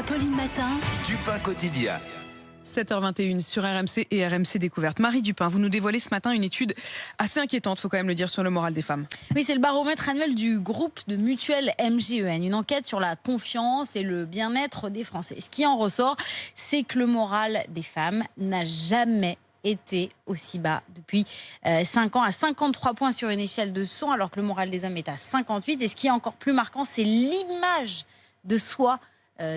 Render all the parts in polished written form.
Apolline Matin. Dupin quotidien. 7h21 sur RMC et RMC Découverte. Marie Dupin, vous nous dévoilez ce matin une étude assez inquiétante, il faut quand même le dire, sur le moral des femmes. Oui, c'est le baromètre annuel du groupe de mutuelle MGEN, une enquête sur la confiance et le bien-être des Français. Ce qui en ressort, c'est que le moral des femmes n'a jamais été aussi bas depuis 5 ans, à 53 points sur une échelle de 100, alors que le moral des hommes est à 58. Et ce qui est encore plus marquant, c'est l'image de soi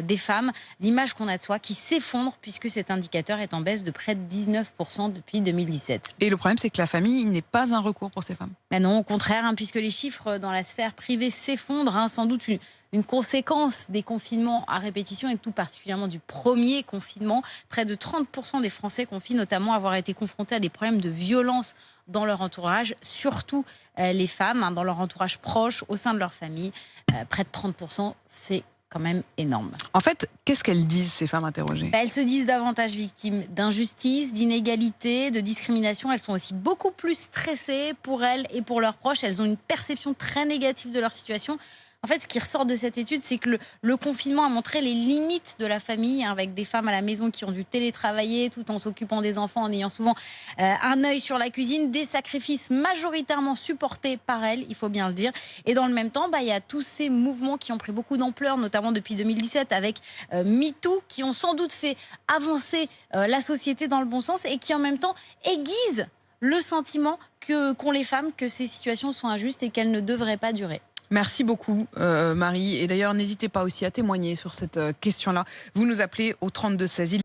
des femmes, l'image qu'on a de soi qui s'effondre puisque cet indicateur est en baisse de près de 19% depuis 2017. Et le problème, c'est que la famille n'est pas un recours pour ces femmes. Ben non, au contraire, puisque les chiffres dans la sphère privée s'effondrent, sans doute une conséquence des confinements à répétition et tout particulièrement du premier confinement. Près de 30% des Français confient notamment avoir été confrontés à des problèmes de violence dans leur entourage, surtout les femmes, dans leur entourage proche, au sein de leur famille. Près de 30%, c'est quand même énorme. En fait, qu'est-ce qu'elles disent, ces femmes interrogées ? Elles se disent davantage victimes d'injustice, d'inégalité, de discrimination. Elles sont aussi beaucoup plus stressées pour elles et pour leurs proches. Elles ont une perception très négative de leur situation. En fait, ce qui ressort de cette étude, c'est que le confinement a montré les limites de la famille, avec des femmes à la maison qui ont dû télétravailler tout en s'occupant des enfants, en ayant souvent un œil sur la cuisine, des sacrifices majoritairement supportés par elles, il faut bien le dire. Et dans le même temps, il y a tous ces mouvements qui ont pris beaucoup d'ampleur, notamment depuis 2017, avec MeToo, qui ont sans doute fait avancer la société dans le bon sens et qui en même temps aiguisent le sentiment qu'ont les femmes que ces situations sont injustes et qu'elles ne devraient pas durer. Merci beaucoup Marie, et d'ailleurs n'hésitez pas aussi à témoigner sur cette question-là. Vous nous appelez au 32 16.